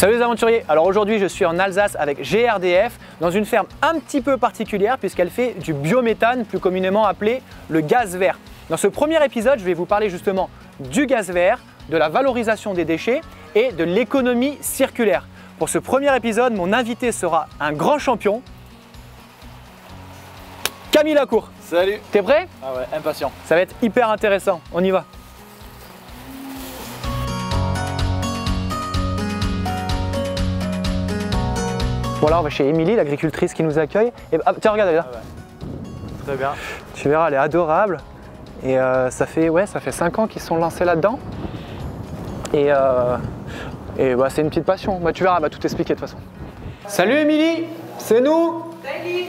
Salut les aventuriers, alors aujourd'hui je suis en Alsace avec GRDF dans une ferme un petit peu particulière puisqu'elle fait du biométhane, plus communément appelé le gaz vert. Dans ce premier épisode, je vais vous parler justement du gaz vert, de la valorisation des déchets et de l'économie circulaire. Pour ce premier épisode, mon invité sera un grand champion, Camille Lacour. Salut. T'es prêt? Ah ouais, impatient. Ça va être hyper intéressant, on y va. Voilà, on va chez Émilie, l'agricultrice qui nous accueille. Et, tiens, regarde, elle est là. Ah ouais. Très bien. Tu verras, elle est adorable. Et ça fait 5 ans qu'ils sont lancés là-dedans. Et c'est une petite passion. Bah, tu verras, elle va tout expliquer de toute façon. Salut Émilie, c'est nous. Salut.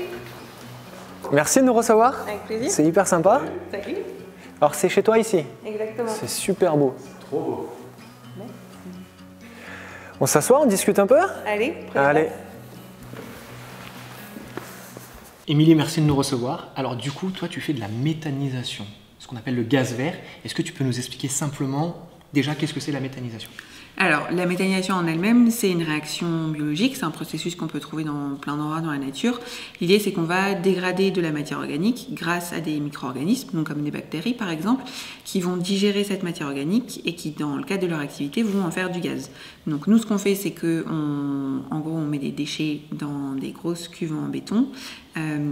Merci de nous recevoir. Avec plaisir. C'est hyper sympa. Salut. Alors c'est chez toi ici. Exactement. C'est super beau. Trop beau. On s'assoit, on discute un peu? Allez, Allez. Émilie, merci de nous recevoir. Alors du coup, toi tu fais de la méthanisation, ce qu'on appelle le gaz vert. Est-ce que tu peux nous expliquer simplement déjà qu'est-ce que c'est la méthanisation? Alors, la méthanisation en elle-même, c'est une réaction biologique, c'est un processus qu'on peut trouver dans plein d'endroits dans la nature. L'idée, c'est qu'on va dégrader de la matière organique grâce à des micro-organismes, donc comme des bactéries par exemple, qui vont digérer cette matière organique et qui, dans le cadre de leur activité, vont en faire du gaz. Donc nous, ce qu'on fait, c'est en gros, on met des déchets dans des grosses cuves en béton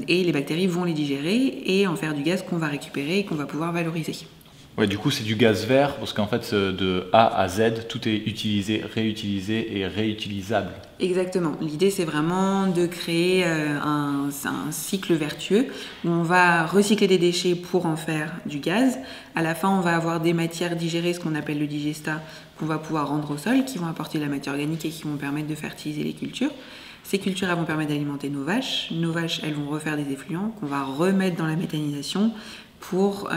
et les bactéries vont les digérer et en faire du gaz qu'on va récupérer et qu'on va pouvoir valoriser. Ouais, du coup, c'est du gaz vert parce qu'en fait, de A à Z, tout est utilisé, réutilisé et réutilisable. Exactement. L'idée, c'est vraiment de créer un cycle vertueux où on va recycler des déchets pour en faire du gaz. À la fin, on va avoir des matières digérées, ce qu'on appelle le digestat, qu'on va pouvoir rendre au sol, qui vont apporter de la matière organique et qui vont permettre de fertiliser les cultures. Ces cultures, elles vont permettre d'alimenter nos vaches. Nos vaches, elles vont refaire des effluents qu'on va remettre dans la méthanisation pour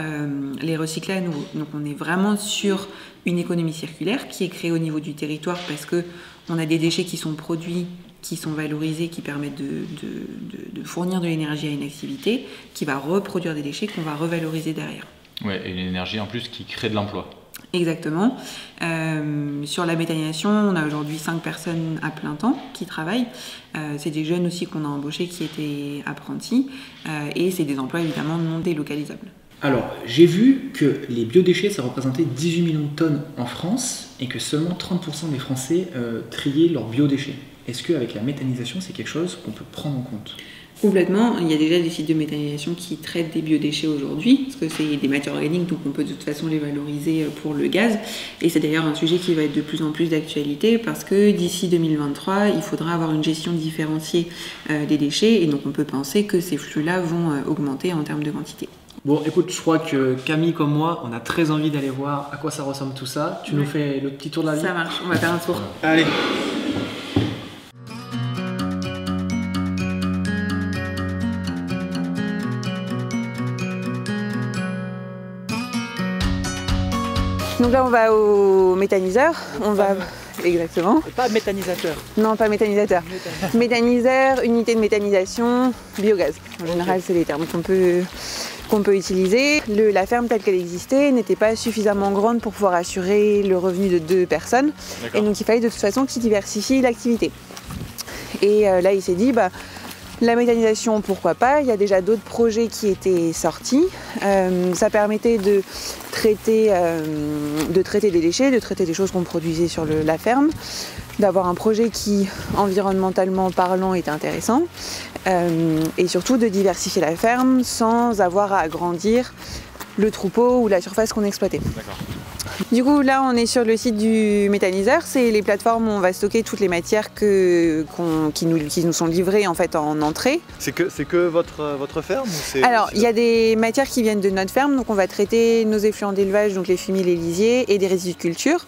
les recycler à nouveau. Donc on est vraiment sur une économie circulaire qui est créée au niveau du territoire parce qu'on a des déchets qui sont produits, qui sont valorisés, qui permettent de fournir de l'énergie à une activité, qui va reproduire des déchets qu'on va revaloriser derrière. Ouais, et une énergie en plus qui crée de l'emploi. Exactement. Sur la méthanisation, on a aujourd'hui 5 personnes à plein temps qui travaillent. C'est des jeunes aussi qu'on a embauchés qui étaient apprentis. Et c'est des emplois évidemment non délocalisables. Alors, j'ai vu que les biodéchets, ça représentait 18 millions de tonnes en France et que seulement 30% des Français triaient leurs biodéchets. Est-ce qu'avec la méthanisation, c'est quelque chose qu'on peut prendre en compte ? Complètement. Il y a déjà des sites de méthanisation qui traitent des biodéchets aujourd'hui, parce que c'est des matières organiques, donc on peut de toute façon les valoriser pour le gaz. Et c'est d'ailleurs un sujet qui va être de plus en plus d'actualité, parce que d'ici 2023, il faudra avoir une gestion différenciée des déchets, et donc on peut penser que ces flux-là vont augmenter en termes de quantité. Bon, écoute, je crois que Camille comme moi, on a très envie d'aller voir à quoi ça ressemble tout ça. Tu nous fais le petit tour de la ville ? Ça marche, on va faire un tour. Allez. Donc là, on va au méthaniseur. Exactement. Pas méthanisateur. Non, pas méthanisateur. Méthaniseur, unité de méthanisation, biogaz. En général, c'est les termes qu'on peut utiliser. La ferme telle qu'elle existait n'était pas suffisamment grande pour pouvoir assurer le revenu de 2 personnes. Et donc, il fallait de toute façon qu'il diversifie l'activité. Et là, il s'est dit, la méthanisation, pourquoi pas? Il y a déjà d'autres projets qui étaient sortis. Ça permettait de traiter des déchets, de traiter des choses qu'on produisait sur la ferme, d'avoir un projet qui, environnementalement parlant, est intéressant, et surtout de diversifier la ferme sans avoir à agrandir le troupeau ou la surface qu'on exploitait. D'accord. Du coup, là, on est sur le site du méthaniseur. C'est les plateformes où on va stocker toutes les matières qui nous sont livrées en fait en entrée. C'est que votre ferme ou Alors, il y a des matières qui viennent de notre ferme. Donc, on va traiter nos effluents d'élevage, donc les fumiers, les lisiers et des résidus de culture.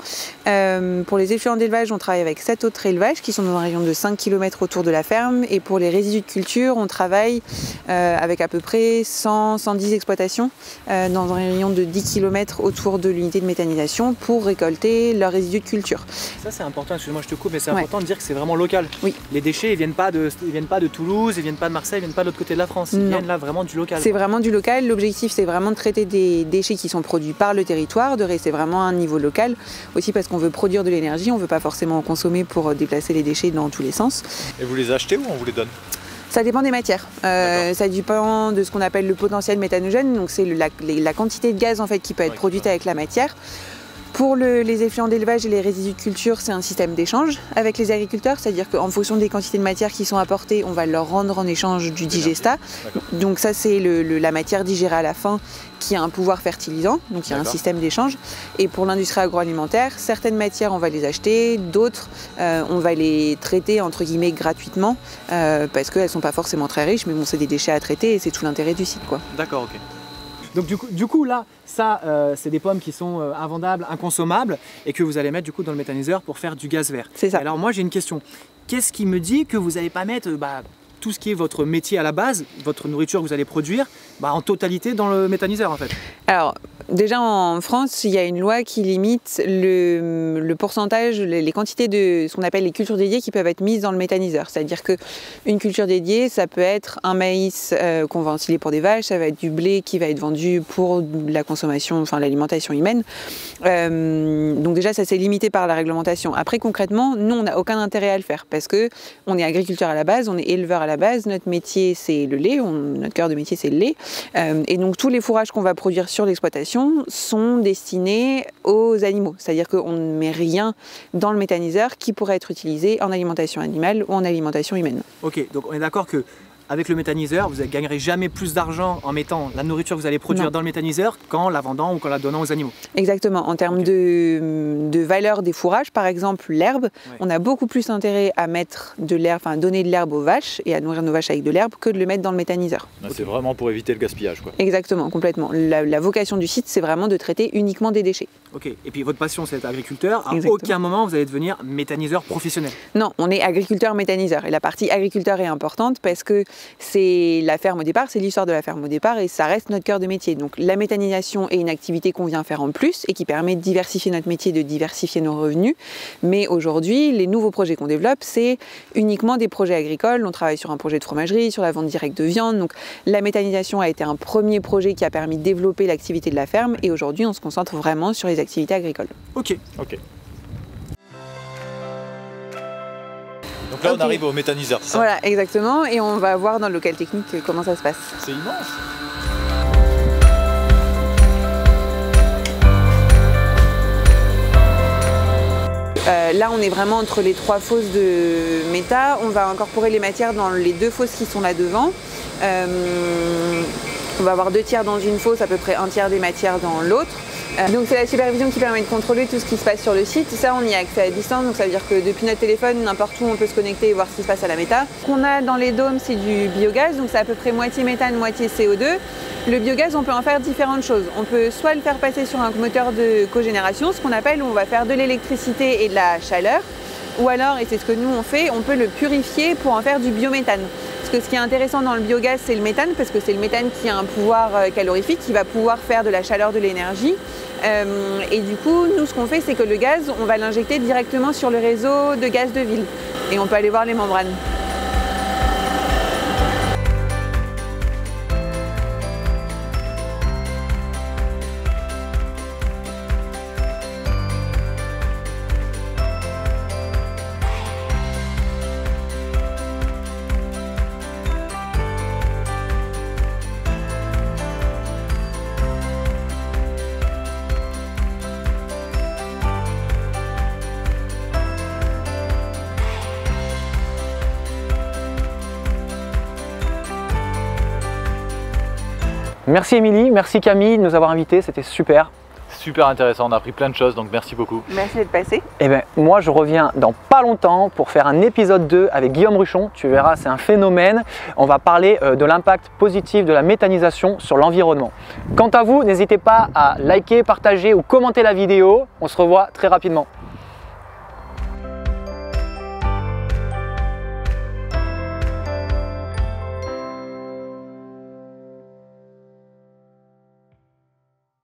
Pour les effluents d'élevage, on travaille avec 7 autres élevages qui sont dans un rayon de 5 km autour de la ferme. Et pour les résidus de culture, on travaille avec à peu près 100-110 exploitations dans un rayon de 10 km autour de l'unité de méthanisation. méthanisation pour récolter leurs résidus de culture. Ça c'est important, excuse-moi je te coupe, mais c'est Ouais. important de dire que c'est vraiment local. Oui. Les déchets ils viennent pas de Toulouse, ils viennent pas de Marseille, ils viennent pas de l'autre côté de la France, ils Non. viennent là vraiment du local. C'est vraiment du local. L'objectif, c'est vraiment de traiter des déchets qui sont produits par le territoire, de rester vraiment à un niveau local. Aussi parce qu'on veut produire de l'énergie, on ne veut pas forcément en consommer pour déplacer les déchets dans tous les sens. Et vous les achetez ou on vous les donne? Ça dépend des matières. Ça dépend de ce qu'on appelle le potentiel méthanogène. Donc c'est la quantité de gaz en fait qui peut être produite avec la matière. Pour les effluents d'élevage et les résidus de culture, c'est un système d'échange avec les agriculteurs, c'est-à-dire qu'en fonction des quantités de matière qui sont apportées, on va leur rendre en échange du digestat. Donc ça, c'est la matière digérée à la fin qui a un pouvoir fertilisant, donc il y a un système d'échange. Et pour l'industrie agroalimentaire, certaines matières, on va les acheter, d'autres, on va les traiter entre guillemets gratuitement, parce qu'elles ne sont pas forcément très riches, mais bon, c'est des déchets à traiter et c'est tout l'intérêt du site, quoi. D'accord, ok. Donc du coup là, ça c'est des pommes qui sont invendables, inconsommables et que vous allez mettre du coup dans le méthaniseur pour faire du gaz vert. C'est ça. Alors moi j'ai une question. Qu'est-ce qui me dit que vous n'allez pas mettre tout ce qui est votre métier à la base, votre nourriture que vous allez produire, en totalité dans le méthaniseur en fait? Alors, déjà en France, il y a une loi qui limite le pourcentage, les quantités de ce qu'on appelle les cultures dédiées qui peuvent être mises dans le méthaniseur. C'est-à-dire qu'une culture dédiée, ça peut être un maïs qu'on va ensiler pour des vaches, ça va être du blé qui va être vendu pour la consommation, enfin l'alimentation humaine. Donc déjà, ça c'est limité par la réglementation. Après, concrètement, nous, on n'a aucun intérêt à le faire parce qu'on est agriculteur à la base, on est éleveur à la base, notre métier c'est le lait, notre cœur de métier c'est le lait. Et donc tous les fourrages qu'on va produire sur l'exploitation sont destinés aux animaux. C'est-à-dire qu'on ne met rien dans le méthaniseur qui pourrait être utilisé en alimentation animale ou en alimentation humaine. Ok, donc on est d'accord que avec le méthaniseur, vous ne gagnerez jamais plus d'argent en mettant la nourriture que vous allez produire dans le méthaniseur qu'en la vendant ou qu'en la donnant aux animaux. Exactement. En termes de valeur des fourrages, par exemple l'herbe, on a beaucoup plus intérêt à mettre de l'herbe, enfin donner de l'herbe aux vaches et à nourrir nos vaches avec de l'herbe que de le mettre dans le méthaniseur. C'est vraiment pour éviter le gaspillage, quoi. Exactement, complètement. La vocation du site, c'est vraiment de traiter uniquement des déchets. Ok, et puis votre passion c'est d'être agriculteur, à Exactement. aucun moment vous allez devenir méthaniseur professionnel. Non, on est agriculteur-méthaniseur et la partie agriculteur est importante parce que c'est la ferme au départ, c'est l'histoire de la ferme au départ et ça reste notre cœur de métier. Donc la méthanisation est une activité qu'on vient faire en plus et qui permet de diversifier notre métier, de diversifier nos revenus. Mais aujourd'hui, les nouveaux projets qu'on développe, c'est uniquement des projets agricoles. On travaille sur un projet de fromagerie, sur la vente directe de viande. Donc la méthanisation a été un premier projet qui a permis de développer l'activité de la ferme et aujourd'hui on se concentre vraiment sur les activités agricoles. Ok. Ok. Donc là, on arrive au méthaniseur, c'est ça? Voilà, exactement. Et on va voir dans le local technique comment ça se passe. C'est immense. Là, on est vraiment entre les 3 fosses de méta. On va incorporer les matières dans les 2 fosses qui sont là devant. On va avoir 2 tiers dans une fosse, à peu près 1 tiers des matières dans l'autre. Donc c'est la supervision qui permet de contrôler tout ce qui se passe sur le site. Ça, on y a accès à distance, donc ça veut dire que depuis notre téléphone, n'importe où, on peut se connecter et voir ce qui se passe à la méta. Ce qu'on a dans les dômes, c'est du biogaz, donc c'est à peu près moitié méthane, moitié CO2. Le biogaz, on peut en faire différentes choses. On peut soit le faire passer sur un moteur de cogénération, ce qu'on appelle, où on va faire de l'électricité et de la chaleur. Ou alors, et c'est ce que nous on fait, on peut le purifier pour en faire du biométhane. Parce que ce qui est intéressant dans le biogaz, c'est le méthane, parce que c'est le méthane qui a un pouvoir calorifique, qui va pouvoir faire de la chaleur, de l'énergie. Et du coup, nous, ce qu'on fait, c'est que le gaz, on va l'injecter directement sur le réseau de gaz de ville. Et on peut aller voir les membranes. Merci Émilie, merci Camille de nous avoir invités, c'était super. Super intéressant, on a appris plein de choses, donc merci beaucoup. Merci d'être passé. Et bien moi je reviens dans pas longtemps pour faire un épisode 2 avec Guillaume Ruchon, tu verras c'est un phénomène. On va parler de l'impact positif de la méthanisation sur l'environnement. Quant à vous, n'hésitez pas à liker, partager ou commenter la vidéo, on se revoit très rapidement.